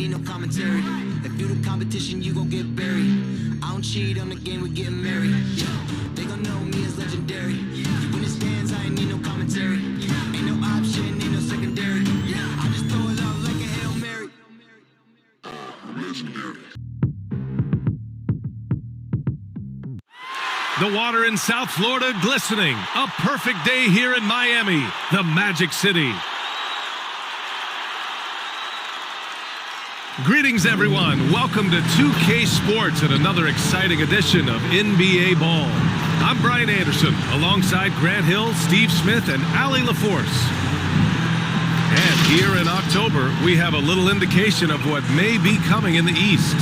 Need no commentary. If you the competition, you gon' get buried. I don't cheat on the game, we're getting married. Yeah. They gon' know me as legendary. When it stands, I ain't need no commentary. Ain't no option, ain't no secondary. I just throw it out like a Hail Mary. Legendary. The water in South Florida glistening. A perfect day here in Miami, the Magic City. Greetings, everyone. Welcome to 2K Sports and another exciting edition of NBA Ball. I'm Brian Anderson, alongside Grant Hill, Steve Smith, and Allie LaForce. And here in October, we have a little indication of what may be coming in the East.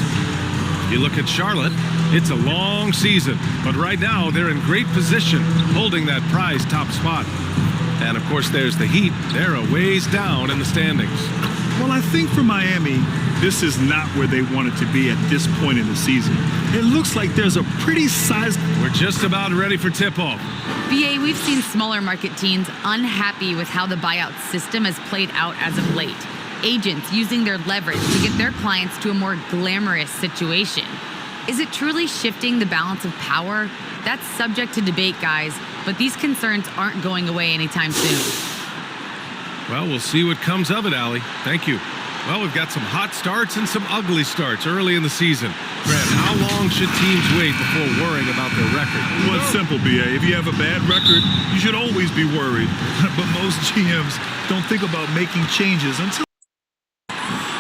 You look at Charlotte, it's a long season, but right now they're in great position, holding that prize top spot. And of course, there's the Heat. They're a ways down in the standings. Well, I think for Miami, this is not where they wanted to be at this point in the season. It looks like there's a pretty sized... We're just about ready for tip-off. BA, we've seen smaller market teams unhappy with how the buyout system has played out as of late. Agents using their leverage to get their clients to a more glamorous situation. Is it truly shifting the balance of power? That's subject to debate, guys, but these concerns aren't going away anytime soon. Well, we'll see what comes of it, Allie. Thank you. Well, we've got some hot starts and some ugly starts early in the season. Grant, how long should teams wait before worrying about their record? Well, it's simple, BA. If you have a bad record, you should always be worried. But most GMs don't think about making changes until...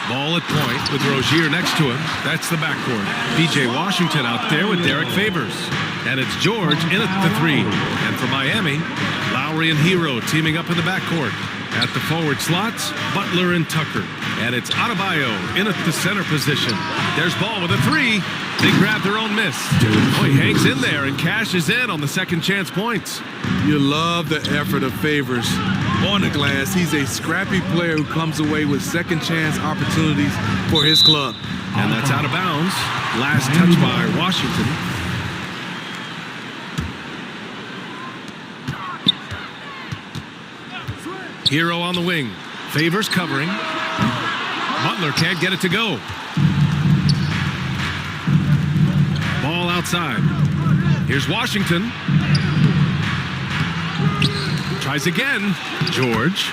Ball at point with Rozier next to him. That's the backcourt. PJ Washington out there with Derek Favors. And it's George in at the three. And for Miami, Lowry and Hero teaming up in the backcourt. At the forward slots, Butler and Tucker. And it's Adebayo in at the center position. There's Ball with a three. They grab their own miss. Oh, he hangs in there and cashes in on the second chance points. You love the effort of Favors on the glass. He's a scrappy player who comes away with second chance opportunities for his club. And that's out of bounds. Last touch by Washington. Hero on the wing. Favors covering. Butler can't get it to go. Ball outside. Here's Washington. Tries again. George.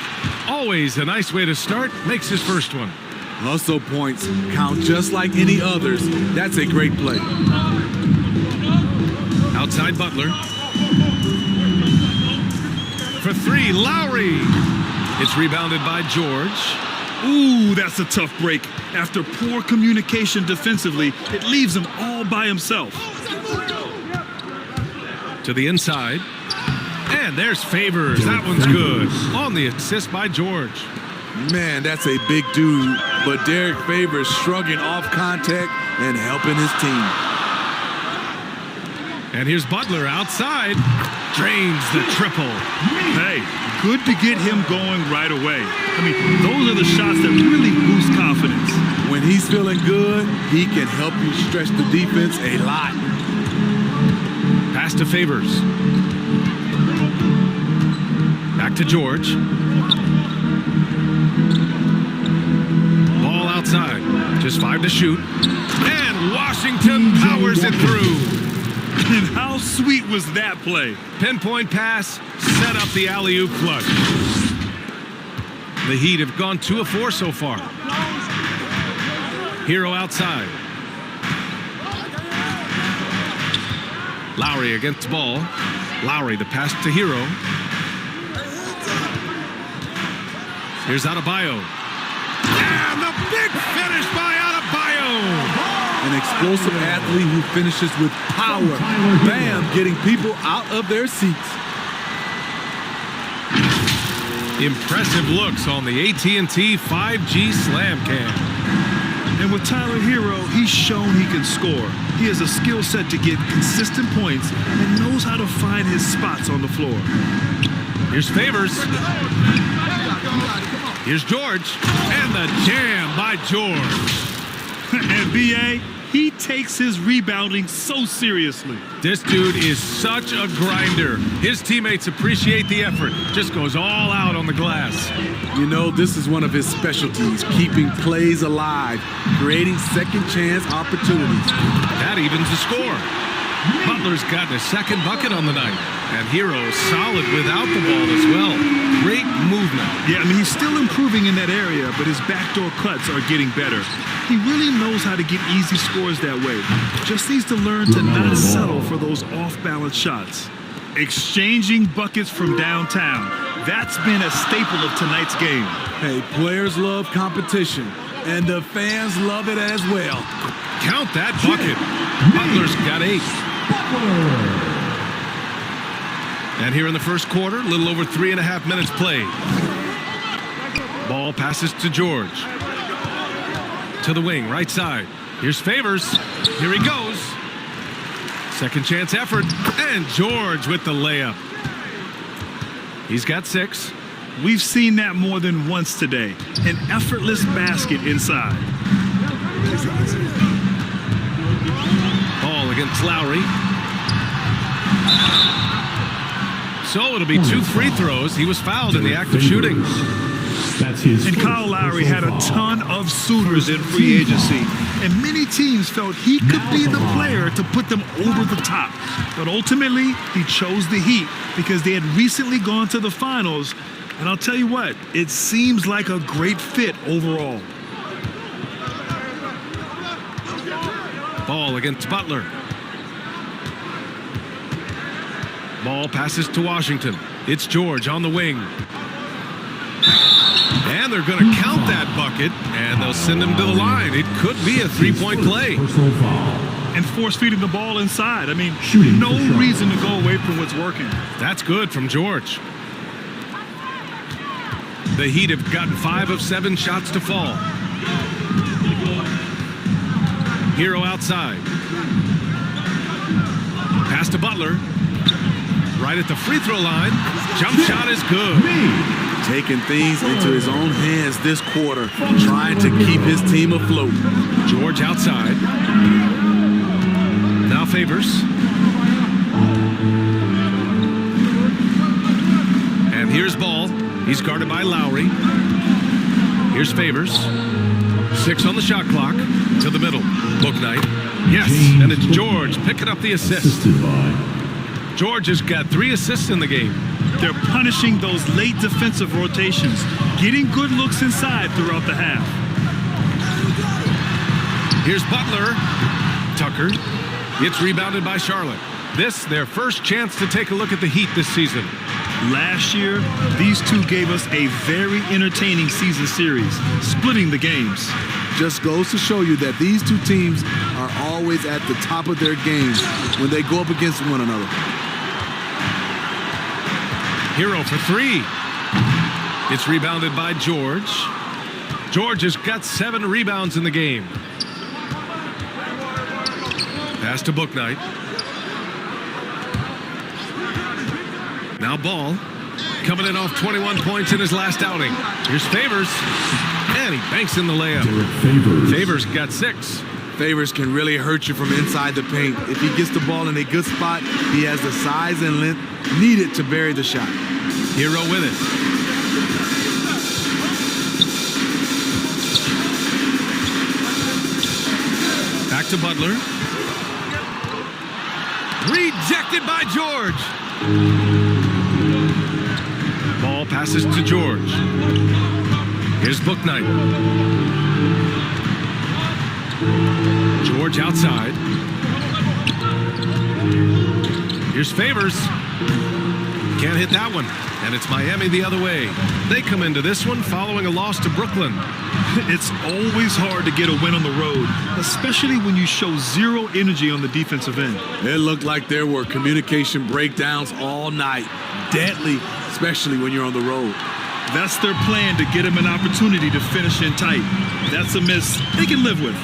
Always a nice way to start. Makes his first one. Hustle points count just like any others. That's a great play. Outside Butler. For three, Lowry. It's rebounded by George. Ooh, that's a tough break. After poor communication defensively, it leaves him all by himself. To the inside. And there's Favors. That one's good. On the assist by George. Man, that's a big dude. But Derek Favors shrugging off contact and helping his team. And here's Butler outside. Drains the triple. Hey, good to get him going right away. I mean, those are the shots that really boost confidence. When he's feeling good, he can help you stretch the defense a lot. Pass to Favors. Back to George. Ball outside. Just 5 to shoot. And Washington powers it through. And how sweet was that play? Pinpoint pass, set up the alley-oop flush. The Heat have gone 2 of 4 so far. Hero outside. Lowry against ball. Lowry, the pass to Hero. Here's Adebayo. And the big finish by Adebayo! An explosive athlete who finishes with power. Bam, getting people out of their seats. Impressive looks on the AT&T 5G Slam Cam. And with Tyler Hero, he's shown he can score. He has a skill set to get consistent points and knows how to find his spots on the floor. Here's Favors. Here's George. And the jam by George. And BA, He takes his rebounding so seriously. This dude is such a grinder. His teammates appreciate the effort. Just goes all out on the glass. You know, this is one of his specialties, keeping plays alive, creating second chance opportunities. That evens the score. Butler's gotten his second bucket on the night. And Hero solid without the ball as well. Great movement. Yeah, I mean, he's still improving in that area, but his backdoor cuts are getting better. He really knows how to get easy scores that way. Just needs to learn to not settle for those off-balance shots. Exchanging buckets from downtown. That's been a staple of tonight's game. Hey, players love competition, and the fans love it as well. Count that bucket. Butler's got 8. And here in the first quarter, a little over 3.5 minutes played. Ball passes to George. To the wing, right side. Here's Favors. Here he goes. Second chance effort. And George with the layup. He's got 6. We've seen that more than once today. An effortless basket inside. Ball against Lowry. So it'll be 2 free throws. He was fouled in the act of shooting. And Kyle Lowry had a ton of suitors in free agency, and many teams felt he could be the player to put them over the top. But ultimately, he chose the Heat because they had recently gone to the finals. And I'll tell you what, it seems like a great fit overall. Ball against Butler. Ball passes to Washington. It's George on the wing. And they're going to count that bucket, and they'll send him to the line. It could be a 3-point play. And force-feeding the ball inside. I mean, no reason to go away from what's working. That's good from George. The Heat have gotten 5 of 7 shots to fall. Hero outside. Pass to Butler. Right at the free throw line. Jump shot is good. Taking things into his own hands this quarter, trying to keep his team afloat. George outside. Now Favors. And here's Ball. He's guarded by Lowry. Here's Favors. 6 on the shot clock. To the middle. Book night. Yes, and it's George picking up the assist. George has got 3 assists in the game. They're punishing those late defensive rotations, getting good looks inside throughout the half. Here's Butler. Tucker. Gets rebounded by Charlotte. This, their first chance to take a look at the Heat this season. Last year, these two gave us a very entertaining season series, splitting the games. Just goes to show you that these two teams are always at the top of their games when they go up against one another. Hero for 3. It's rebounded by George. George has got 7 rebounds in the game. Pass to Booknight. Now Ball. Coming in off 21 points in his last outing. Here's Favors. And he banks in the layup. Favors got 6. Favors can really hurt you from inside the paint. If he gets the ball in a good spot, he has the size and length needed to bury the shot. Hero with it. Back to Butler. Rejected by George. Ball passes to George. Here's Booknight. George outside. Here's Favors. Can't hit that one. And it's Miami the other way. They come into this one following a loss to Brooklyn. It's always hard to get a win on the road, especially when you show zero energy on the defensive end. It looked like there were communication breakdowns all night. Deadly, especially when you're on the road. That's their plan, to get him an opportunity to finish in tight. That's a miss they can live with.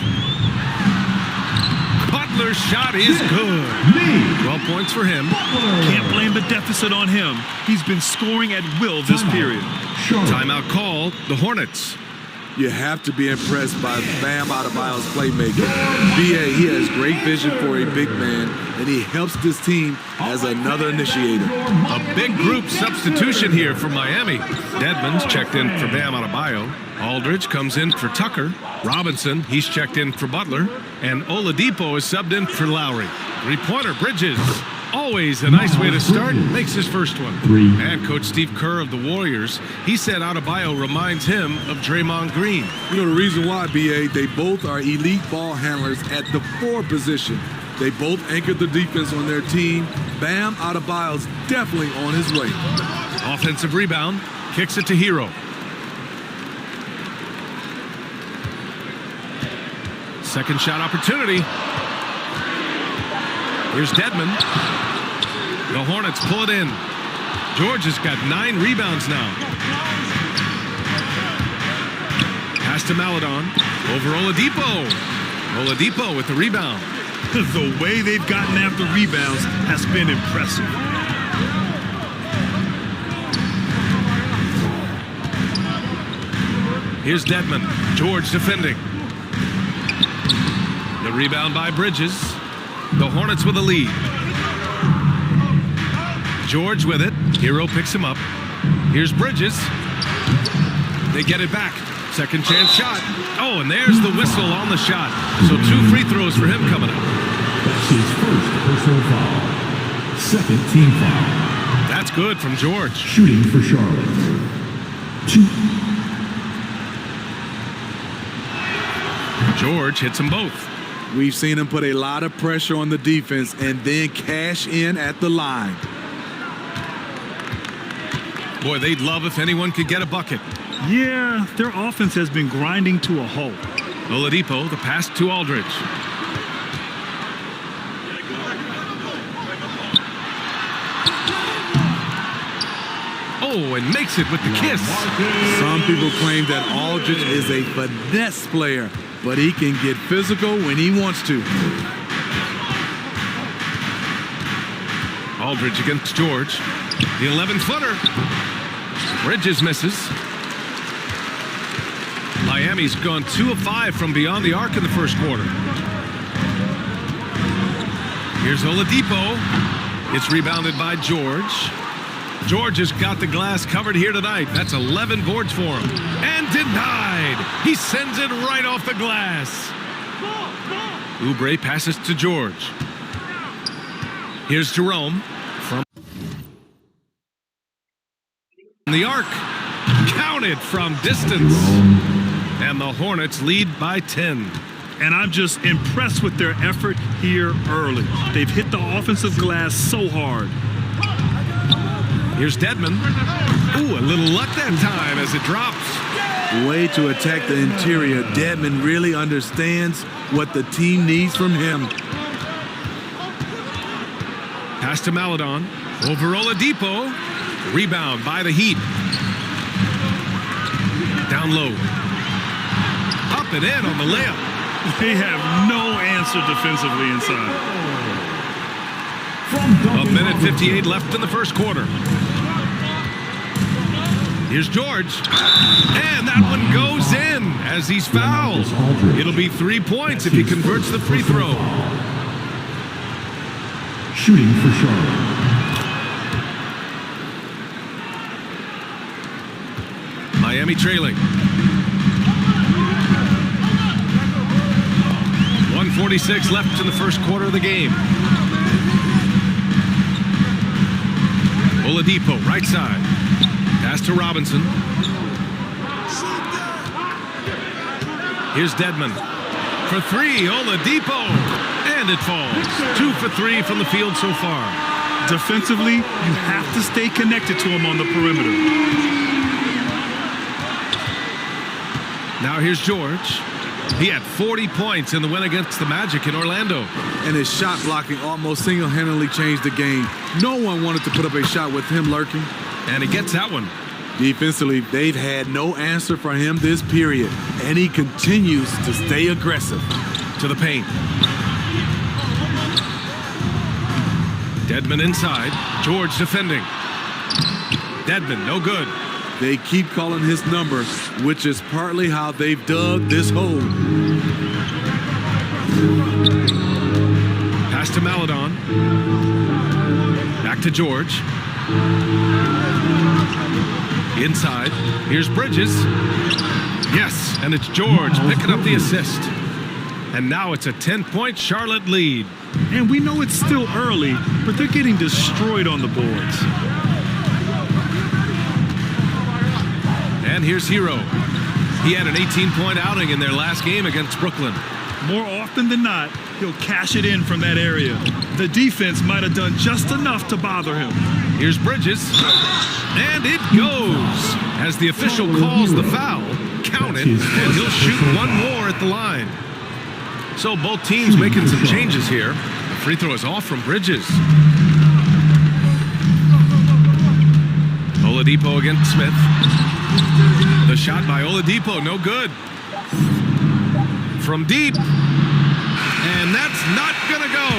Butler's shot is good. 12 points for him. Can't blame the deficit on him. He's been scoring at will this period. Timeout call, the Hornets. you have to be impressed by Bam Adebayo's playmaking. BA, he has great vision for a big man, and he helps this team as another initiator. A big group substitution here for Miami. Dedmon's checked in for Bam Adebayo. Aldridge comes in for Tucker. Robinson, he's checked in for Butler. And Oladipo is subbed in for Lowry. Three-pointer, Bridges. Always a nice way to start. Makes his first one. And Coach Steve Kerr of the Warriors, he said Adebayo reminds him of Draymond Green. You know the reason why, BA, they both are elite ball handlers at the 4 position. They both anchored the defense on their team. Bam Adebayo's definitely on his way. Offensive rebound, kicks it to Hero. Second shot opportunity. Here's Dedmon. The Hornets pull it in. George has got 9 rebounds now. Pass to Maledon. Over Oladipo. Oladipo with the rebound. The way they've gotten after rebounds has been impressive. Here's Dedmon. George defending. The rebound by Bridges. The Hornets with a lead. George with it. Hero picks him up. Here's Bridges. They get it back. Second chance shot. Oh, and there's the whistle on the shot. So 2 free throws for him coming up. That's his first personal foul. Second team foul. That's good from George. Shooting for Charlotte. 2. George hits them both. We've seen him put a lot of pressure on the defense and then cash in at the line. Boy, they'd love if anyone could get a bucket. Yeah, their offense has been grinding to a halt. Oladipo, the pass to Aldridge. Oh, and makes it with the kiss. Some people claim that Aldridge is a finesse player, but he can get physical when he wants to. Aldridge against George. The 11-footer. Bridges misses. Miami's gone 2 of 5 from beyond the arc in the first quarter. Here's Oladipo. It's rebounded by George. George has got the glass covered here tonight. That's 11 boards for him. And denied. He sends it right off the glass. Oubre passes to George. Here's Jerome from the arc. Counted from distance. And the Hornets lead by 10. And I'm just impressed with their effort here early. They've hit the offensive glass so hard. Here's Dedmon. Ooh, a little luck that time as it drops. Way to attack the interior. Dedmon really understands what the team needs from him. Pass to Maledon. Over Oladipo. Rebound by the Heat. Down low. Up and in on the layup. They have no answer defensively inside. A minute 58 left in the first quarter. Here's George. And that one goes in as he's fouled. It'll be 3 points if he converts the free throw. Shooting for Charlotte. Miami trailing. 1:46 left in the first quarter of the game. Oladipo, right side. Pass to Robinson. Here's Dedmon. For 3, Oladipo. And it falls. 2 for 3 from the field so far. Defensively, you have to stay connected to him on the perimeter. Now here's George. He had 40 points in the win against the Magic in Orlando. And his shot blocking almost single-handedly changed the game. No one wanted to put up a shot with him lurking. And he gets that one. Defensively, they've had no answer for him this period. And he continues to stay aggressive. To the paint. Dedmon inside. George defending. Dedmon, no good. They keep calling his number, which is partly how they've dug this hole. Pass to Maladon. Back to George. Inside. Here's Bridges. Yes, and it's George picking up the assist. And now it's a 10-point Charlotte lead. And we know it's still early, but they're getting destroyed on the boards. And here's Hero. He had an 18-point outing in their last game against Brooklyn. More often than not, he'll cash it in from that area. The defense might have done just enough to bother him. Here's Bridges. And it goes. As the official calls the foul, count it, and he'll shoot one more at the line. So both teams making some changes here. The free throw is off from Bridges. Oladipo against Smith. The shot by Oladipo, no good. From deep. And that's not gonna go.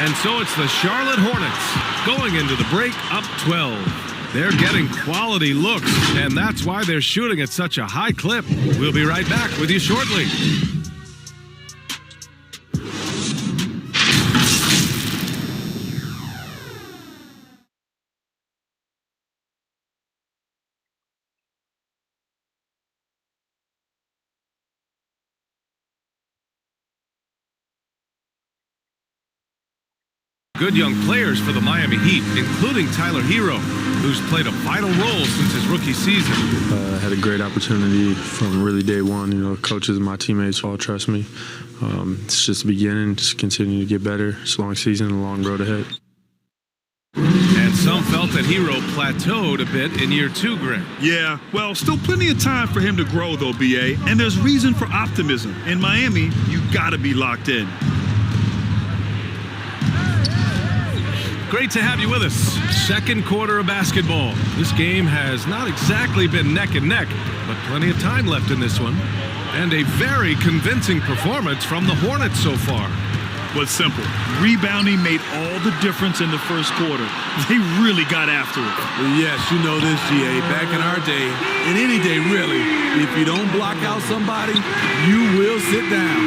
And so it's the Charlotte Hornets going into the break up 12. They're getting quality looks, and that's why they're shooting at such a high clip. We'll be right back with you shortly. Good young players for the Miami Heat, including Tyler Hero, who's played a vital role since his rookie season. Had a great opportunity from really day one. You know, coaches and my teammates all trust me. It's just the beginning, just continue to get better. It's a long season, a long road ahead. And some felt that Hero plateaued a bit in year 2, Greg. Yeah, well, still plenty of time for him to grow, though, B.A., and there's reason for optimism. In Miami, you gotta be locked in. Great to have you with us. Second quarter of basketball. This game has not exactly been neck and neck, but plenty of time left in this one. And a very convincing performance from the Hornets so far. Was simple. Rebounding made all the difference in the first quarter. They really got after it. Well, yes, you know this, GA. Back in our day, and any day really, if you don't block out somebody, you will sit down.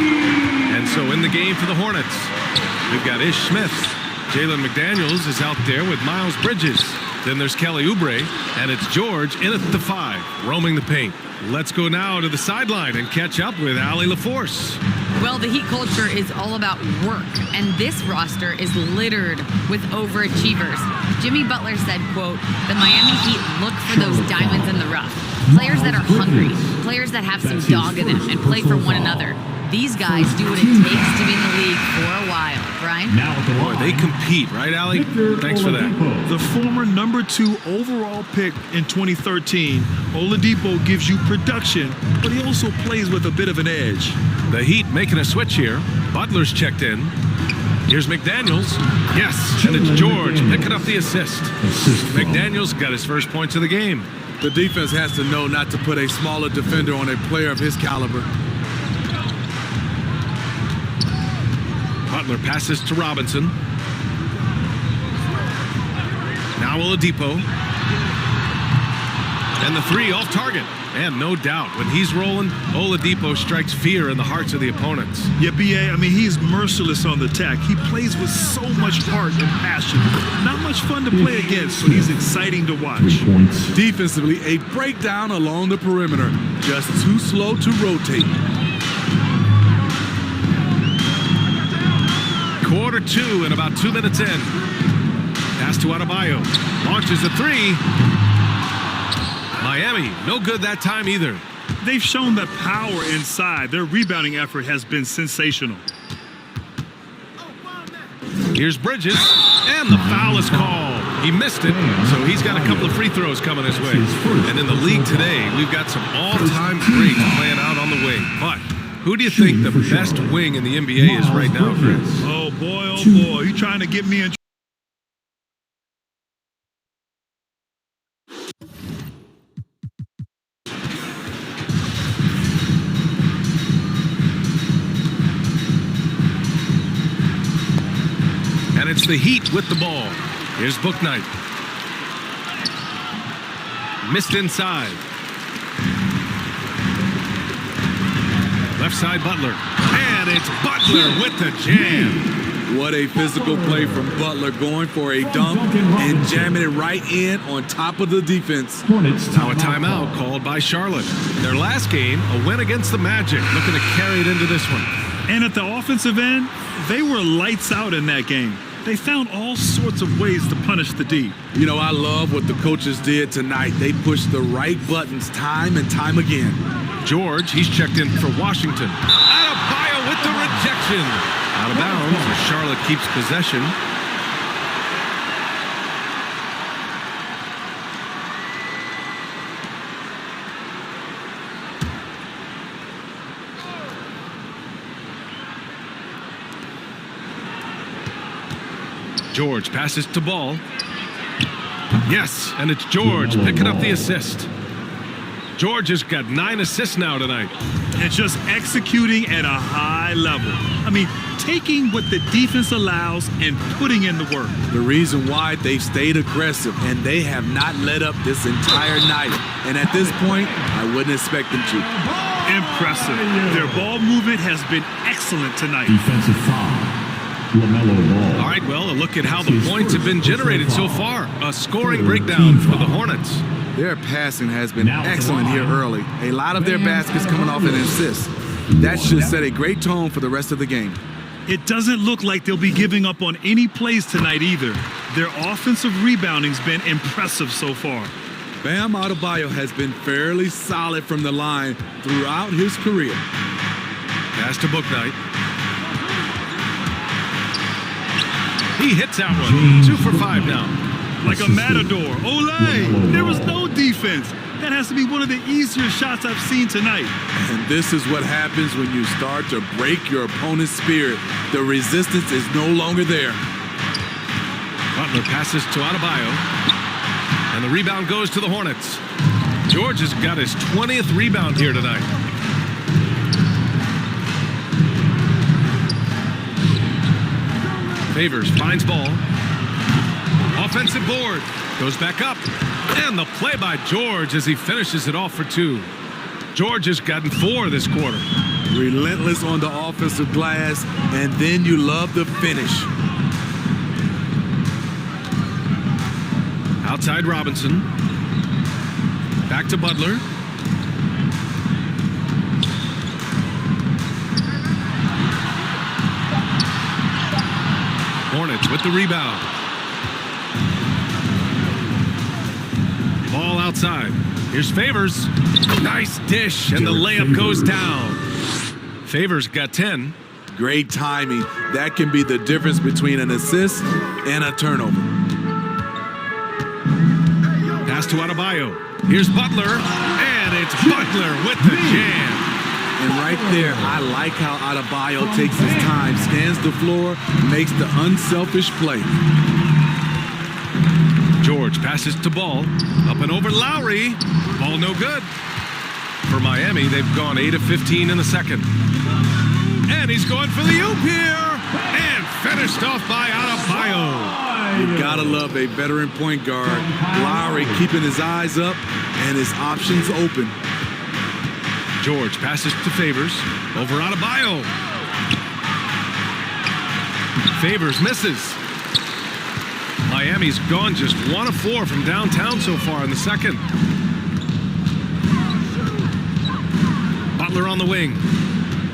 And so in the game for the Hornets, we've got Ish Smith. Jalen McDaniels is out there with Miles Bridges. Then there's Kelly Oubre, and it's George in at the 5, roaming the paint. Let's go now to the sideline and catch up with Allie LaForce. Well, the Heat culture is all about work, and this roster is littered with overachievers. Jimmy Butler said, quote, "The Miami Heat look for those diamonds in the rough. Players that are hungry, players that have some dog in them and play for one another. These guys do what it takes to be in the league for a while," Brian? Boy, they compete, right, Allie? Thanks for that. The former #2 overall pick in 2013, Oladipo gives you production, but he also plays with a bit of an edge. The Heat making a switch here. Butler's checked in. Here's McDaniels. Yes, and it's George picking up the assist. McDaniels got his first points of the game. The defense has to know not to put a smaller defender on a player of his caliber. Butler passes to Robinson. Now Oladipo. And the 3 off target. And no doubt, when he's rolling, Oladipo strikes fear in the hearts of the opponents. Yeah, B.A., I mean, he's merciless on the attack. He plays with so much heart and passion. Not much fun to play against, but he's exciting to watch. Defensively, a breakdown along the perimeter. Just too slow to rotate. Quarter 2 and about 2 minutes in. Pass to Adebayo. Launches a 3. Miami, no good that time either. They've shown that power inside. Their rebounding effort has been sensational. Here's Bridges, and the foul is called. He missed it, so he's got a couple of free throws coming his way. And in the league today, we've got some all-time greats playing out on the wing. But who do you think the best wing in the NBA is right now, Chris? Oh, boy, you trying to get me in. And it's the Heat with the ball. Here's Bouknight. Missed inside. Left side Butler. And it's Butler with the jam. What a physical play from Butler, going for a dunk and jamming it right in on top of the defense. Now a timeout called by Charlotte. Their last game, a win against the Magic, looking to carry it into this one. And at the offensive end, they were lights out in that game. They found all sorts of ways to punish the D. You know, I love what the coaches did tonight. They pushed the right buttons time and time again. George, he's checked in for Washington. Adebayo with the rejection. Out of bounds as Charlotte keeps possession. George passes to Ball. Yes, and it's George picking up the assist. George has got 9 assists now tonight. And just executing at a high level. I mean, taking what the defense allows and putting in the work. The reason why they've stayed aggressive and they have not let up this entire night. And at this point, I wouldn't expect them to. Impressive. Their ball movement has been excellent tonight. Defensive foul. LaMelo Ball. All right, well, a look at how the points have been generated so far. A scoring breakdown for the Hornets. Their passing has been excellent here early. A lot of their baskets coming off an assist. That should set a great tone for the rest of the game. It doesn't look like they'll be giving up on any plays tonight either. Their offensive rebounding's been impressive so far. Bam Adebayo has been fairly solid from the line throughout his career. Pass to Bouknight. He hits that one. 2 for 5 now. Like a matador. Olé! There was no defense. That has to be one of the easier shots I've seen tonight. And this is what happens when you start to break your opponent's spirit. The resistance is no longer there. Butler passes to Adebayo. And the rebound goes to the Hornets. George has got his 20th rebound here tonight. Favors finds Ball. Offensive board. Goes back up. And the play by George as he finishes it off for 2. George has gotten 4 this quarter. Relentless on the offensive glass, and then you love the finish. Outside Robinson. Back to Butler. Hornets with the rebound. Ball outside. Here's Favors. Nice dish, and the layup goes down. Favors got 10. Great timing. That can be the difference between an assist and a turnover. Pass to Adebayo. Here's Butler, and it's Butler with the jam. And right there, I like how Adebayo takes his time, scans the floor, makes the unselfish play. George passes to Ball. Up and over Lowry. Ball no good. For Miami, they've gone 8 of 15 in the second. And he's going for the oop here. And finished off by Adebayo. You gotta love a veteran point guard. Lowry keeping his eyes up and his options open. George passes to Favors. Over Adebayo. Favors misses. Miami's gone just 1 of 4 from downtown so far in the second. Butler on the wing.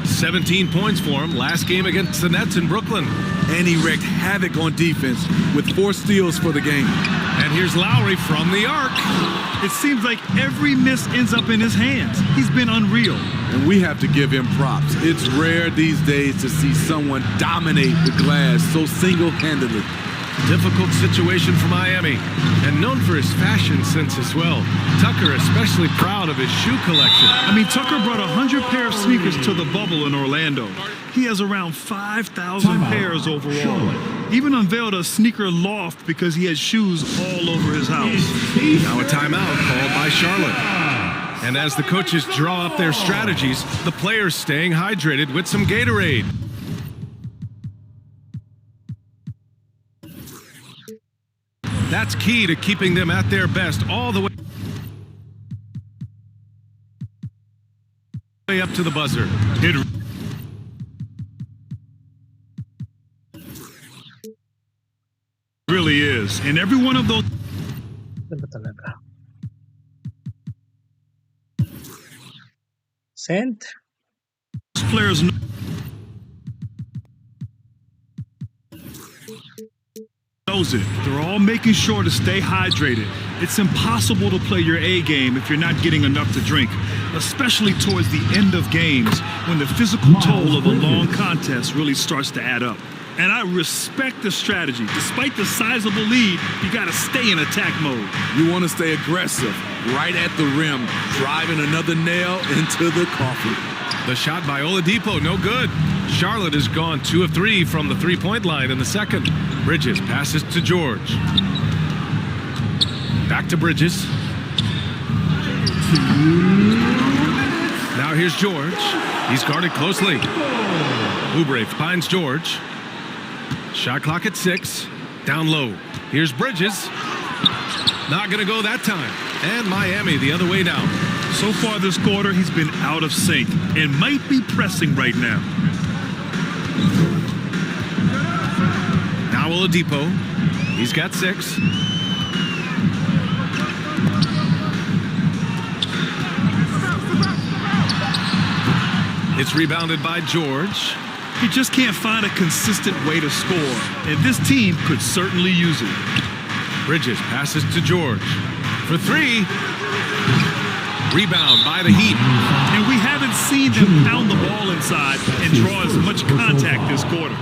17 points for him last game against the Nets in Brooklyn. And he wreaked havoc on defense with 4 steals for the game. And here's Lowry from the arc. It seems like every miss ends up in his hands. He's been unreal. And we have to give him props. It's rare these days to see someone dominate the glass so single-handedly. Difficult situation for Miami, and known for his fashion sense as well. Tucker especially proud of his shoe collection. I mean, Tucker brought 100 pair of sneakers to the bubble in Orlando. He has around 5,000 pairs overall. Even unveiled a sneaker loft because he has shoes all over his house. Now a timeout called by Charlotte. And as the coaches draw up their strategies, the players staying hydrated with some Gatorade. That's key to keeping them at their best all the way. Way up to the buzzer. It really is. And every one of those Sent. players knows it. They're all making sure to stay hydrated. It's impossible to play your A game if you're not getting enough to drink, especially towards the end of games when the physical toll of a long contest really starts to add up. And I respect the strategy. Despite the sizable lead, you got to stay in attack mode. You want to stay aggressive, right at the rim, driving another nail into the coffee. The shot by Oladipo, no good. Charlotte has gone 2 of 3 from the three-point line in the second. Bridges passes to George. Back to Bridges. Now here's George. He's guarded closely. Oubre finds George. Shot clock at 6. Down low. Here's Bridges. Not going to go that time. And Miami the other way now. So far this quarter, he's been out of sync and might be pressing right now. Now Oladipo. He's got 6. It's rebounded by George. He just can't find a consistent way to score, and this team could certainly use it. Bridges passes to George. For 3. Rebound by the Heat. And we haven't seen them pound the ball inside and draw as much contact this quarter.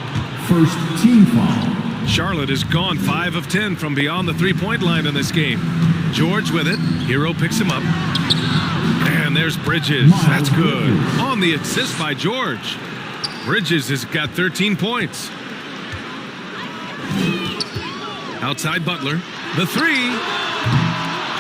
First team foul. Charlotte has gone 5 of 10 from beyond the three-point line in this game. George with it. Hero picks him up. And there's Bridges. That's good. On the assist by George. Bridges has got 13 points. Outside Butler. The 3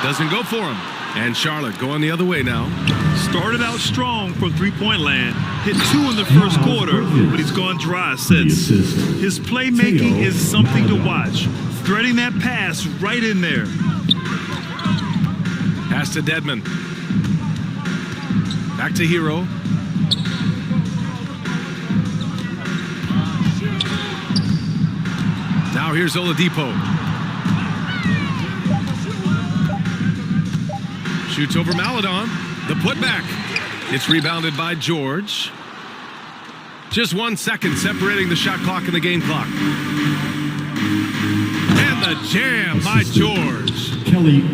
doesn't go for him. And Charlotte going the other way now. Started out strong from three-point land. Hit 2 in the first quarter, but he's gone dry since. His playmaking is something to watch. Threading that pass right in there. Pass to Dedmon. Back to Hero. Now here's Oladipo. Shoots over Maledon. The putback. It's rebounded by George. Just 1 second separating the shot clock and the game clock. And the jam by George.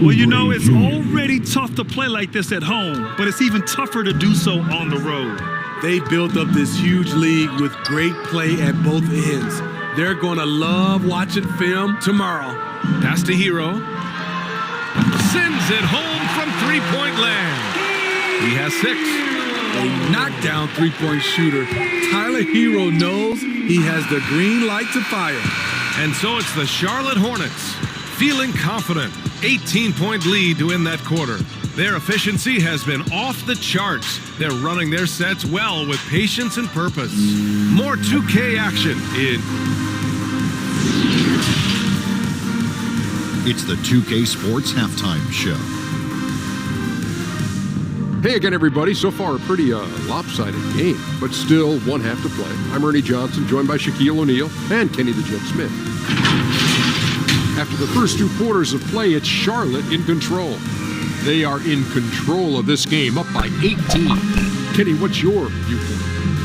Well, you know, it's already tough to play like this at home, but it's even tougher to do so on the road. They built up this huge league with great play at both ends. They're going to love watching film tomorrow. Pass to Hero. Sends it home from three-point land. He has 6. A knockdown three-point shooter. Tyler Hero knows he has the green light to fire. And so it's the Charlotte Hornets feeling confident. 18-point lead to end that quarter. Their efficiency has been off the charts. They're running their sets well with patience and purpose. More 2K action in... It's the 2K Sports Halftime Show. Hey again, everybody. So far, a pretty lopsided game, but still one half to play. I'm Ernie Johnson, joined by Shaquille O'Neal and Kenny the Jet Smith. After the first 2 quarters of play, it's Charlotte in control. They are in control of this game, up by 18. Kenny, what's your viewpoint?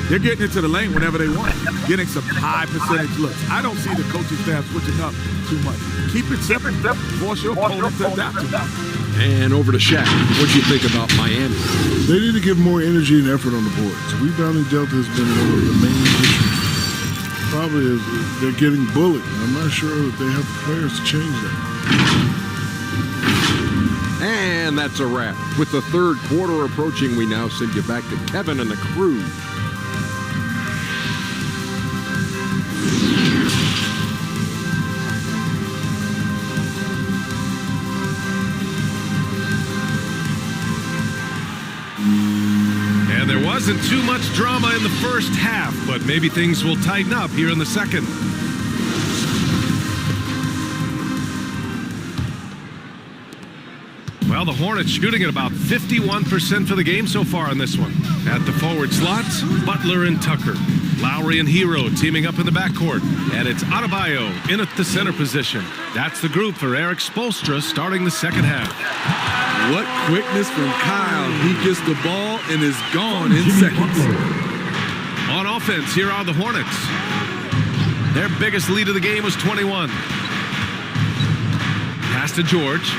They're getting into the lane whenever they want, getting some high percentage looks. I don't see the coaching staff switching up too much. Keep it simple, force your opponent to adapt to that. And over to Shaq. What do you think about Miami? They need to give more energy and effort on the boards. Rebounding delta has been one of the main issues. Probably is they're getting bullied. I'm not sure that they have the players to change that. And that's a wrap. With the third quarter approaching, we now send you back to Kevin and the crew. And there wasn't too much drama in the first half, but maybe things will tighten up here in the second. Well, Well, the Hornets shooting at about 51% for the game so far in this one. At the forward slots, Butler and Tucker. Lowry and Hero teaming up in the backcourt. And it's Adebayo in at the center position. That's the group for Eric Spoelstra starting the second half. What quickness from Kyle. He gets the ball and is gone in seconds. On offense, here are the Hornets. Their biggest lead of the game was 21. Pass to George.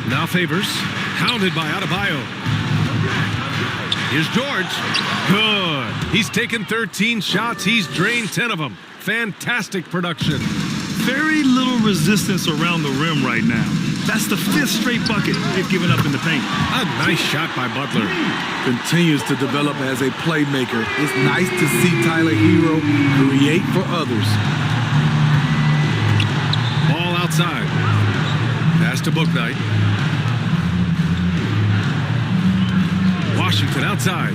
Now Favors, hounded by Adebayo. Here's George. Good. He's taken 13 shots. He's drained 10 of them. Fantastic production. Very little resistance around the rim right now. That's the 5th straight bucket they've given up in the paint. A nice shot by Butler. Continues to develop as a playmaker. It's nice to see Tyler Hero create for others. Ball outside. Pass to Bouknight. Washington outside.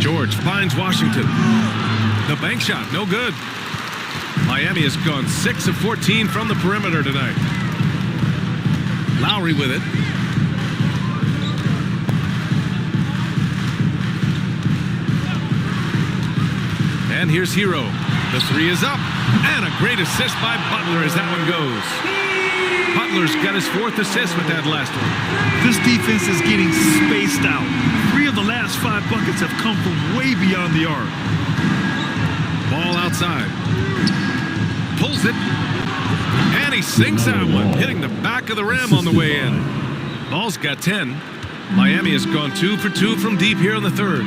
George finds Washington. The bank shot, no good. Miami has gone 6 of 14 from the perimeter tonight. Lowry with it. And here's Hero. The 3 is up. And a great assist by Butler as that one goes. Butler's got his 4th assist with that last one. This defense is getting spaced out. 3 of the last 5 buckets have come from way beyond the arc. Ball outside. Pulls it. And he sinks that one, hitting the back of the rim on the way in. Ball's got 10. Miami has gone 2 for 2 from deep here in the third.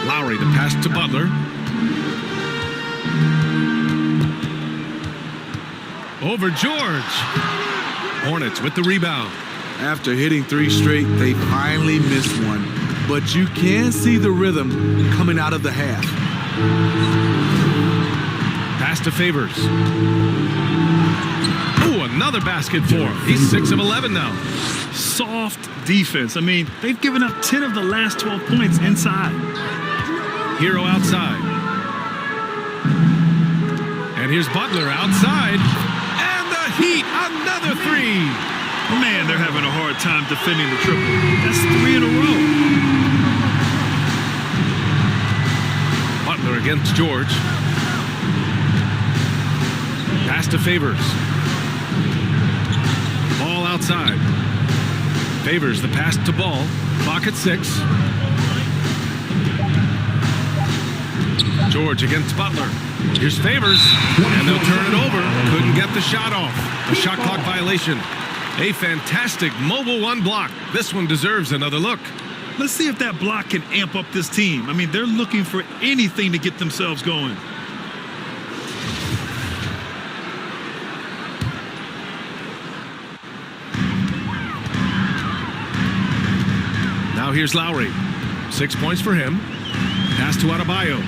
Lowry, the pass to Butler. Over George. Hornets with the rebound. After hitting 3 straight, they finally missed one. But you can see the rhythm coming out of the half. Pass to Favors. Oh, another basket for him. He's 6 of 11 now. Soft defense. I mean, they've given up 10 of the last 12 points inside. Hero outside. And here's Butler outside. And the Heat, another 3. Man, they're having a hard time defending the triple. That's 3 in a row. Butler against George. Pass to Favors. Ball outside. Favors the pass to Ball. Clock at 6. George against Butler. Here's Favors. And they'll turn it over. Couldn't get the shot off. A shot clock violation. A fantastic mobile 1 block. This one deserves another look. Let's see if that block can amp up this team. I mean, they're looking for anything to get themselves going. Now here's Lowry. 6 points for him. Pass to Adebayo.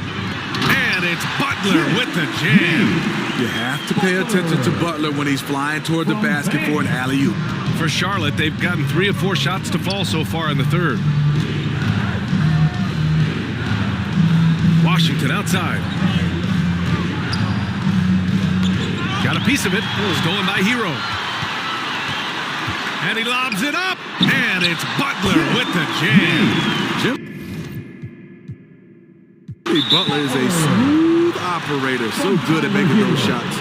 And it's Butler with the jam. You have to pay attention to Butler when he's flying toward the basket for an alley-oop. For Charlotte, they've gotten 3 of 4 shots to fall so far in the third. Washington outside. Got a piece of it. Stolen by Hero. And he lobs it up. And it's Butler with the jam. Butler is a smooth operator. So good at making those shots.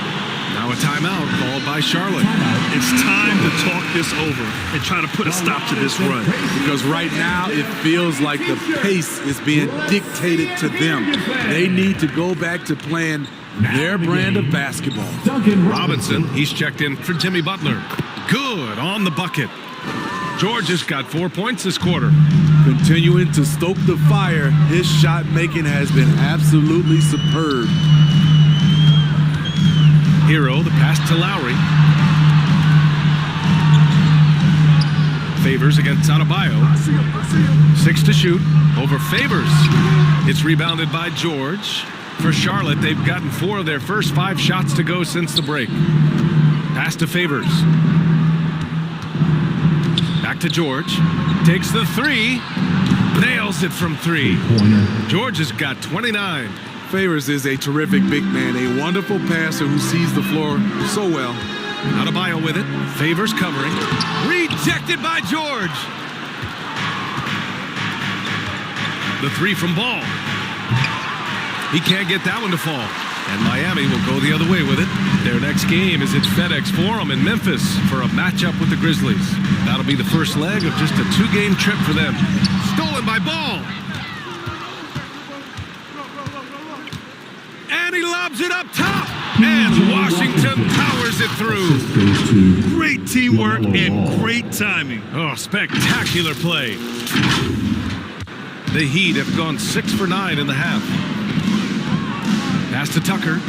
Now a timeout called by Charlotte. It's time to talk this over and try to put a stop to this run. Because right now it feels like the pace is being dictated to them. They need to go back to playing their brand of basketball. Robinson, he's checked in for Jimmy Butler. Good on the bucket. George has got 4 points this quarter. Continuing to stoke the fire, his shot making has been absolutely superb. Hero, the pass to Lowry. Favors against Adebayo. 6 to shoot over Favors. It's rebounded by George. For Charlotte, they've gotten 4 of their first 5 shots to go since the break. Pass to Favors. Back to George. Takes the 3. Nails it from 3. George has got 29. Favors is a terrific big man, a wonderful passer who sees the floor so well. Adebayo with it. Favors covering. Rejected by George. The three from Ball. He can't get that one to fall. And Miami will go the other way with it. Their next game is at FedEx Forum in Memphis for a matchup with the Grizzlies. That'll be the first leg of just a 2-game trip for them. Stolen by Ball. And he lobs it up top. And Washington powers it through. Great teamwork and great timing. Oh, spectacular play. The Heat have gone 6 for 9 in the half. Pass to Tucker.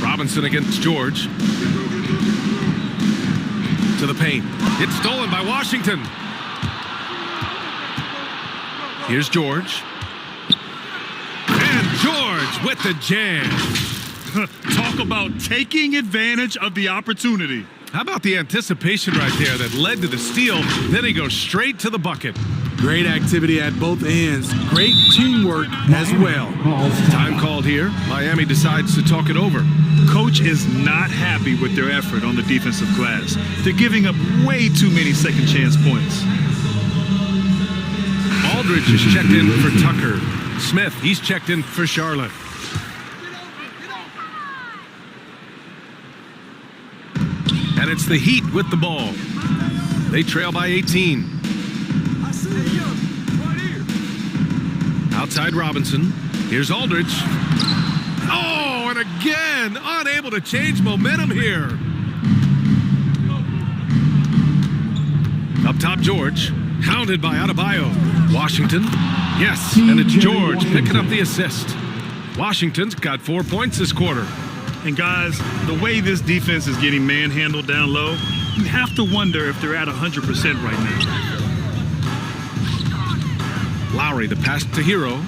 Robinson against George. To the paint. It's stolen by Washington. Here's George. And George with the jam. Talk about taking advantage of the opportunity. How about the anticipation right there that led to the steal? Then he goes straight to the bucket. Great activity at both ends. Great teamwork as well. Time called here. Miami decides to talk it over. Coach is not happy with their effort on the defensive glass. They're giving up way too many second chance points. Aldridge is checked in for Tucker. Smith, he's checked in for Charlotte. And it's the Heat with the ball. They trail by 18. Outside Robinson. Here's Aldridge. Oh, and again, unable to change momentum here. Up top, George. Hounded by Adebayo. Washington. Yes, and it's George picking up the assist. Washington's got 4 points this quarter. And guys, the way this defense is getting manhandled down low, you have to wonder if they're at 100% right now. Lowry, the pass to Hero.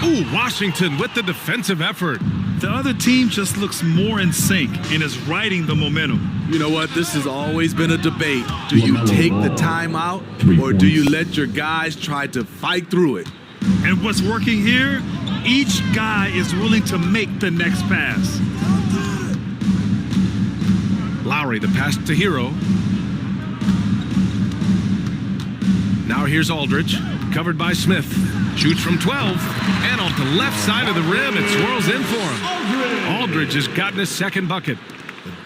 Ooh, Washington with the defensive effort. The other team just looks more in sync and is riding the momentum. You know what? This has always been a debate. Do you take the time out or do you let your guys try to fight through it? And what's working here? Each guy is willing to make the next pass. Lowry, the pass to Hero. Now here's Aldridge, covered by Smith. Shoots from 12, and off the left side of the rim, it swirls in for him. Aldridge has gotten his second bucket.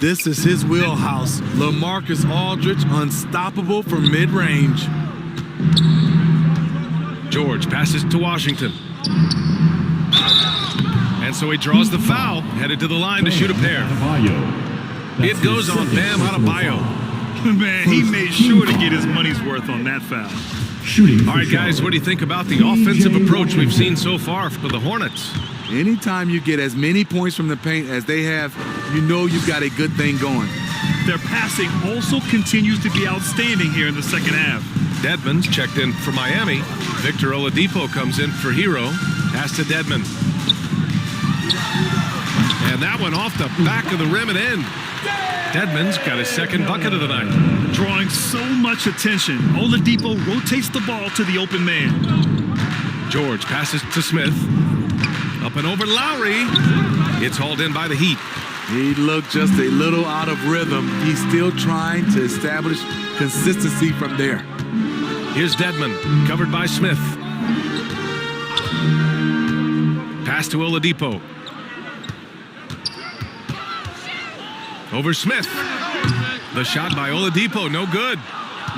This is his wheelhouse. LaMarcus Aldridge, unstoppable from mid-range. George passes to Washington. And so he draws the foul, headed to the line to shoot a pair. It goes on Bam Adebayo. Man, he made sure to get his money's worth on that foul. All right, guys, what do you think about the offensive approach we've seen so far for the Hornets? Anytime you get as many points from the paint as they have, you know you've got a good thing going. Their passing also continues to be outstanding here in the second half. Dedmon's checked in for Miami. Victor Oladipo comes in for Hero. Pass to Dedmon. And that one off the back of the rim and in. Dedmon's got his second bucket of the night. Drawing so much attention, Oladipo rotates the ball to the open man. George passes to Smith. Up and over Lowry. It's hauled in by the Heat. He looked just a little out of rhythm. He's still trying to establish consistency from there. Here's Dedmon, covered by Smith. Pass to Oladipo. Over Smith. The shot by Oladipo, no good.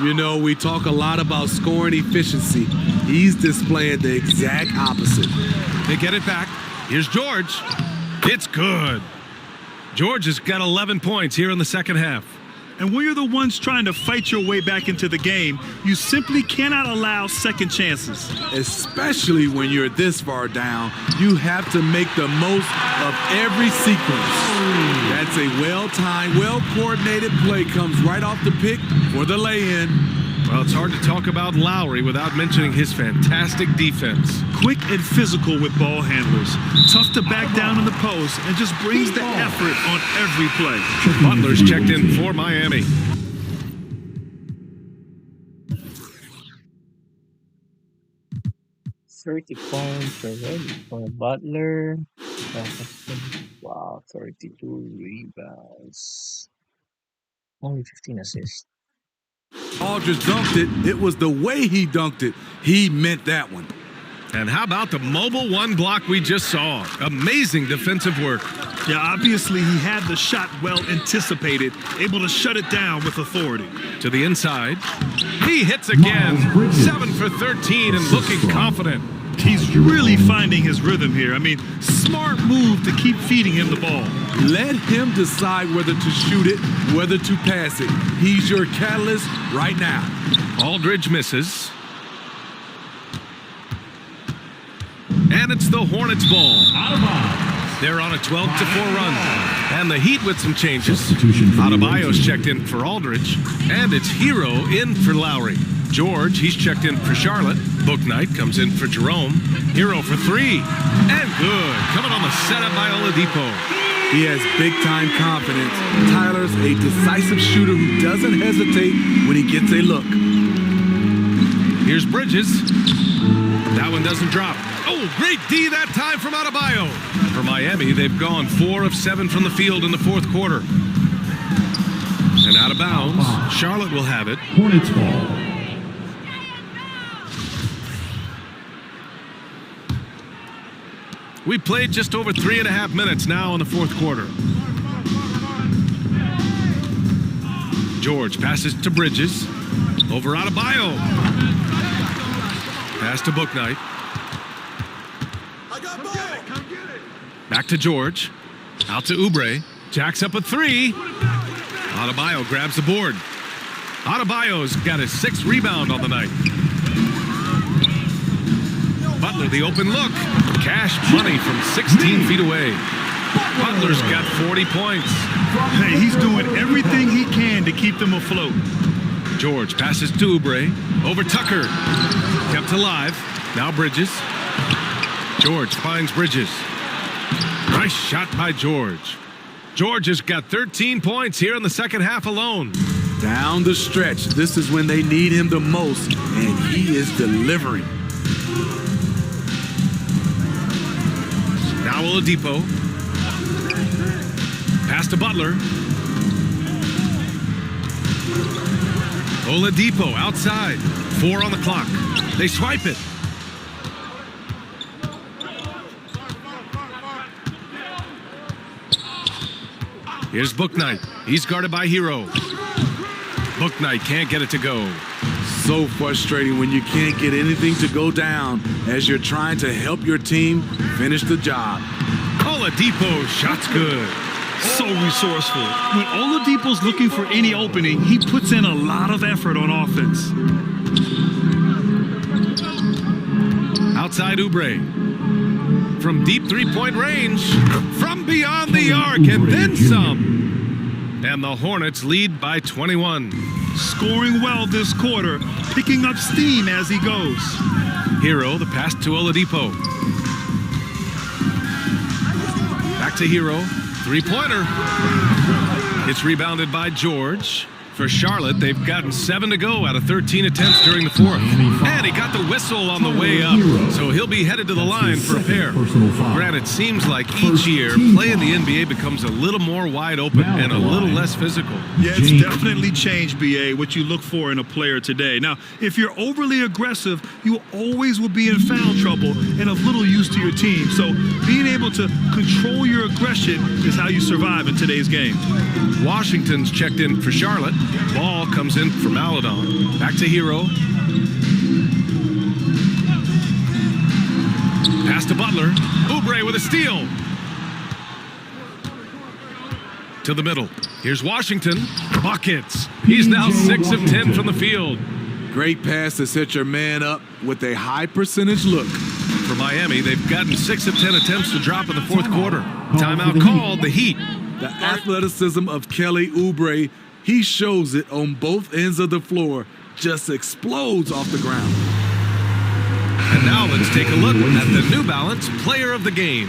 You know, we talk a lot about scoring efficiency. He's displaying the exact opposite. They get it back. Here's George. It's good. George has got 11 points here in the second half. And when you're the ones trying to fight your way back into the game, you simply cannot allow second chances. Especially when you're this far down, you have to make the most of every sequence. That's a well-timed, well-coordinated play, comes right off the pick for the lay-in. Well, it's hard to talk about Lowry without mentioning his fantastic defense. Quick and physical with ball handlers. Tough to back down in the post and just brings the effort on every play. Butler's checked in for Miami. £30 already for Butler. Wow, 32 rebounds. Only 15 assists. Aldridge dunked it. It was the way he dunked it. He meant that one. And how about the mobile one block we just saw? Amazing defensive work. Yeah, obviously he had the shot well anticipated, able to shut it down with authority. To the inside. He hits again. 7 for 13 and looking confident. He's really finding his rhythm here. I mean, smart move to keep feeding him the ball. Let him decide whether to shoot it, whether to pass it. He's your catalyst right now. Aldridge misses. And it's the Hornets ball. They're on a 12-4 run. And the Heat with some changes. Adebayo's checked in for Aldridge. And it's Hero in for Lowry. George, he's checked in for Charlotte. Booknight comes in for Jerome. Hero for 3. And good. Coming on the setup by Oladipo. He has big-time confidence. Tyler's a decisive shooter who doesn't hesitate when he gets a look. Here's Bridges. That one doesn't drop. Oh, great D that time from Adebayo. For Miami, they've gone 4 of 7 from the field in the fourth quarter. And out of bounds, Charlotte will have it. Hornets ball. We played just over 3.5 minutes now in the fourth quarter. George passes to Bridges. Over Adebayo. Pass to Booknight. Back to George. Out to Oubre. Jacks up a 3. Adebayo grabs the board. Adebayo's got his 6th rebound on the night. Butler, the open look. Cash money from 16 feet away. Butler's got 40 points. Hey, he's doing everything he can to keep them afloat. George passes to Oubre. Over Tucker. Kept alive. Now Bridges. George finds Bridges. Nice shot by George. George has got 13 points here in the second half alone. Down the stretch, this is when they need him the most, and he is delivering. Now Oladipo. Pass to Butler. Oladipo outside. 4 on the clock. They swipe it. Here's Booknight. He's guarded by Hero. Booknight can't get it to go. So frustrating when you can't get anything to go down as you're trying to help your team finish the job. Oladipo, shot's good. So resourceful. When Oladipo's looking for any opening, he puts in a lot of effort on offense. Outside Oubre. From deep three-point range. From beyond the arc and then some. And the Hornets lead by 21. Scoring well this quarter, picking up steam as he goes. Hero, the pass to Oladipo. Back to Hero. Three-pointer. It's rebounded by George. For Charlotte, they've gotten 7 to go out of 13 attempts during the fourth. And he got the whistle on the way up, so he'll be headed to the line for a pair. Grant, it seems like each year, play in the NBA becomes a little more wide open and a little less physical. Yeah, it's definitely changed, BA, what you look for in a player today. Now, if you're overly aggressive, you always will be in foul trouble and of little use to your team. So being able to control your aggression is how you survive in today's game. Washington's checked in for Charlotte. Ball comes in for Maledon. Back to Hero. Pass to Butler. Oubre with a steal. To the middle. Here's Washington. Buckets. He's now 6 of 10 from the field. Great pass to set your man up with a high percentage look. For Miami, they've gotten 6 of 10 attempts to drop in the fourth quarter. Timeout called, the Heat. The athleticism of Kelly Oubre, he shows it on both ends of the floor. just explodes off the ground. And now let's take a look at the New Balance Player of the Game.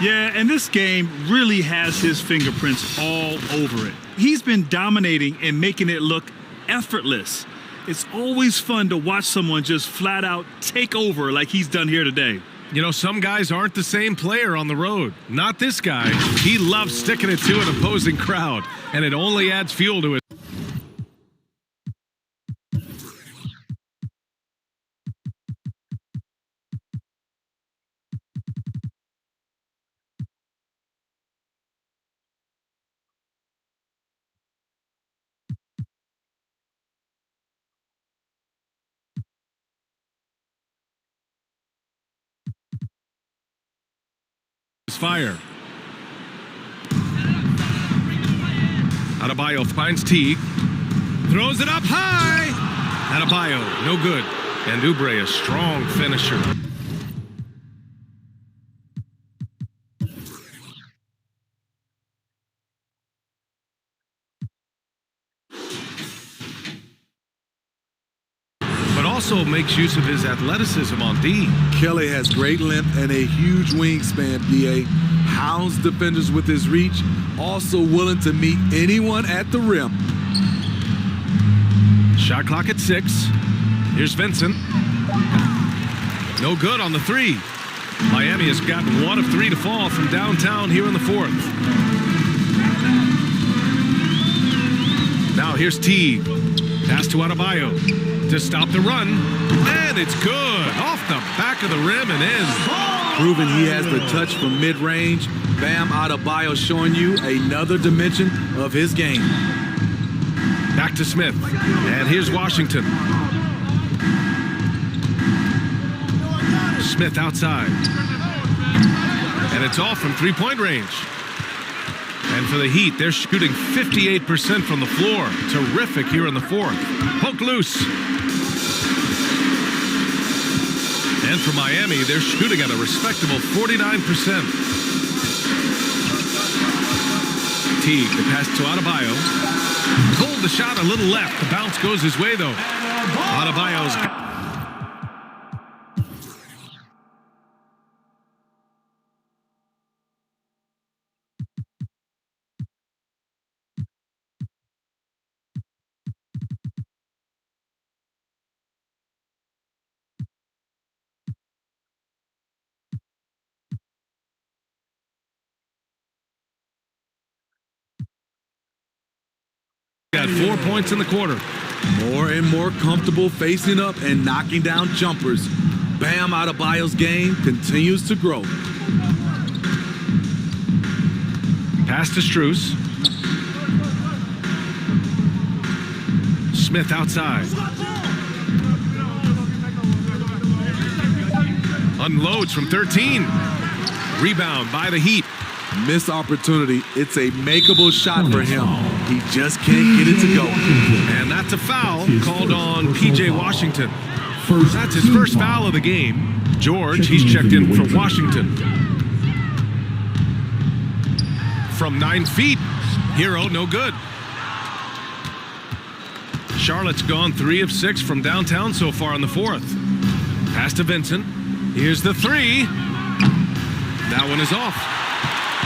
Yeah, and this game really has his fingerprints all over it. He's been dominating and making it look effortless. It's always fun to watch someone just flat out take over like he's done here today. You know, some guys aren't the same player on the road. Not this guy. He loves sticking it to an opposing crowd, and it only adds fuel to it. Fire. Adebayo finds Teague. Throws it up high. Adebayo, no good. And Oubre, a strong finisher. But also makes use of his athleticism on D. Kelly has great length and a huge wingspan, BA. Hounds defenders with his reach, also willing to meet anyone at the rim. Shot clock at 6. Here's Vincent. No good on the 3. Miami has gotten 1 of 3 to fall from downtown here in the 4th. Now here's Teague. Pass to Adebayo to stop the run. And it's good. Off the back of the rim and in. Proving he has the touch from mid-range. Bam Adebayo showing you another dimension of his game. Back to Smith. And here's Washington. Smith outside. And it's all from three-point range. And for the Heat, they're shooting 58% from the floor. Terrific here in the 4th. Poke loose. And for Miami, they're shooting at a respectable 49%. Teague, the pass to Adebayo. Pulled the shot a little left. The bounce goes his way, though. Adebayo's... Got 4 points in the quarter. More and more comfortable facing up and knocking down jumpers. Bam Adebayo's game continues to grow. Pass to Strus. Smith outside. Unloads from 13. Rebound by the Heat. Missed opportunity. It's a makeable shot for him. He just can't get it to go. And that's a foul called on P.J. Washington. That's his first foul of the game. George, he's checked in for Washington. From 9 feet. Hero, no good. Charlotte's gone 3 of 6 from downtown so far in the 4th. Pass to Vincent. Here's the 3. That one is off.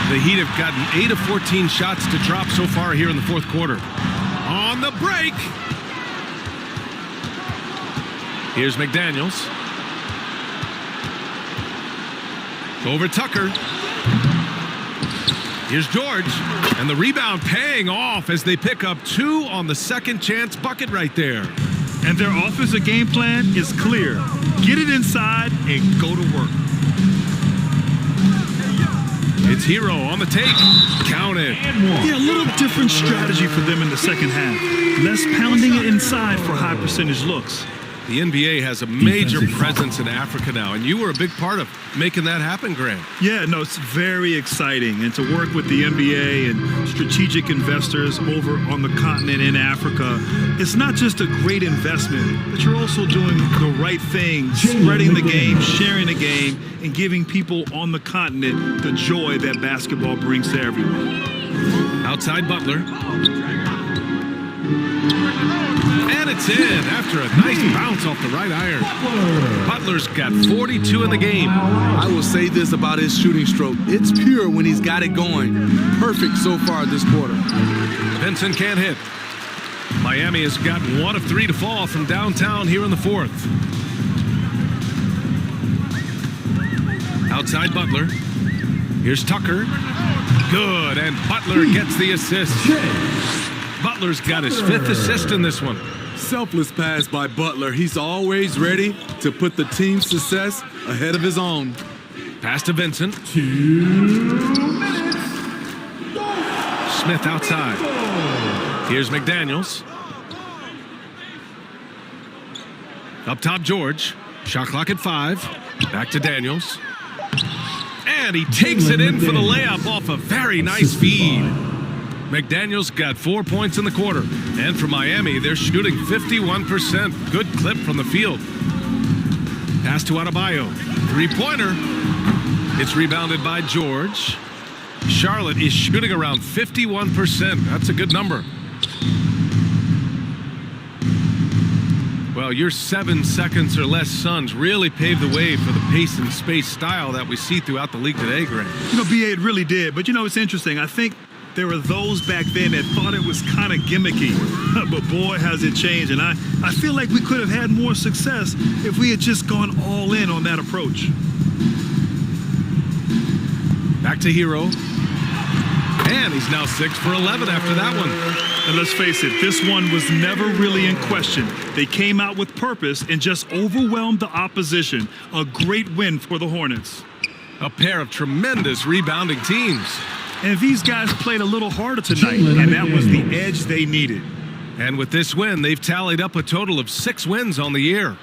The Heat have gotten 8 of 14 shots to drop so far here in the 4th quarter. On the break. Here's McDaniels. Over Tucker. Here's George. And the rebound paying off as they pick up 2 on the second chance bucket right there. And their offensive game plan is clear. Get it inside and go to work. It's Hero on the take. Count it. Yeah, a little different strategy for them in the second half. Less pounding it inside for high percentage looks. The NBA has a major presence in Africa now, and you were a big part of making that happen, Grant. Yeah, no, it's very exciting. And to work with the NBA and strategic investors over on the continent in Africa, it's not just a great investment, but you're also doing the right thing, spreading the game, sharing the game, and giving people on the continent the joy that basketball brings to everyone. Outside Butler. And it's in after a nice bounce off the right iron. Butler's got 42 in the game. I will say this about his shooting stroke. It's pure when he's got it going. Perfect so far this quarter. Vincent can't hit. Miami has got 1 of 3 to fall from downtown here in the fourth. Outside Butler. Here's Tucker. Good, and Butler gets the assist. Butler's got his 5th assist in this one. Selfless pass by Butler. He's always ready to put the team's success ahead of his own. Pass to Vincent. 2 minutes. Smith outside. Here's McDaniels. Up top, George. Shot clock at 5. Back to Daniels. And he takes it in for the layup off a very nice feed. McDaniels got 4 points in the quarter. And for Miami, they're shooting 51%. Good clip from the field. Pass to Adebayo. 3-pointer. It's rebounded by George. Charlotte is shooting around 51%. That's a good number. Well, your 7 seconds or less Suns really paved the way for the pace and space style that we see throughout the league today, Grant. You know, BA, it really did. But, you know, it's interesting. I think there were those back then that thought it was kind of gimmicky. But, boy, has it changed. And I feel like we could have had more success if we had just gone all in on that approach. Back to Hero. And he's now 6 for 11 after that one. And let's face it, this one was never really in question. They came out with purpose and just overwhelmed the opposition. A great win for the Hornets. A pair of tremendous rebounding teams. And these guys played a little harder tonight, and that was the edge they needed. And with this win, they've tallied up a total of 6 wins on the year.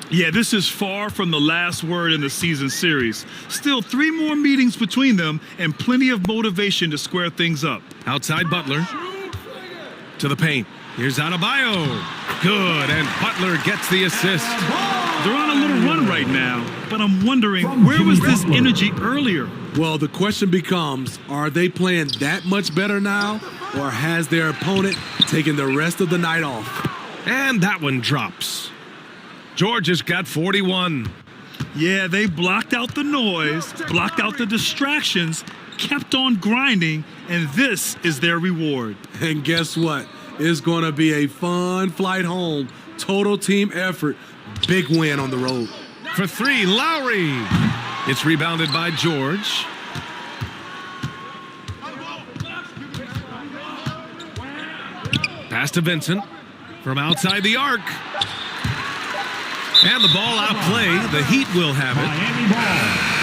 Yeah, this is far from the last word in the season series. Still 3 more meetings between them and plenty of motivation to square things up. Outside Butler. To the paint. Here's Adebayo. Good, and Butler gets the assist. They're on a little run right now, but I'm wondering, where was this energy earlier? Well, the question becomes, are they playing that much better now, or has their opponent taken the rest of the night off? And that one drops. George has got 41. Yeah, they blocked out the noise, blocked out the distractions, kept on grinding, and this is their reward. And guess what? It's going to be a fun flight home. Total team effort. Big win on the road. For 3, Lowry. It's rebounded by George. Pass to Vincent from outside the arc. And the ball outplay. The Heat will have it. Miami ball.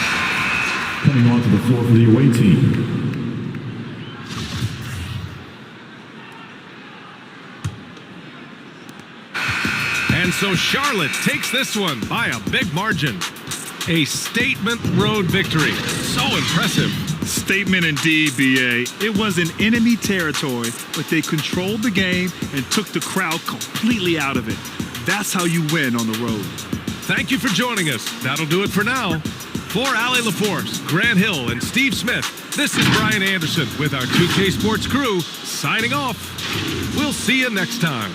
Coming onto the floor for the away team. And so Charlotte takes this one by a big margin. A statement road victory. So impressive. Statement indeed, BA. It was in enemy territory, but they controlled the game and took the crowd completely out of it. That's how you win on the road. Thank you for joining us. That'll do it for now. For Allie LaForce, Grant Hill, and Steve Smith, this is Brian Anderson with our 2K Sports crew signing off. We'll see you next time.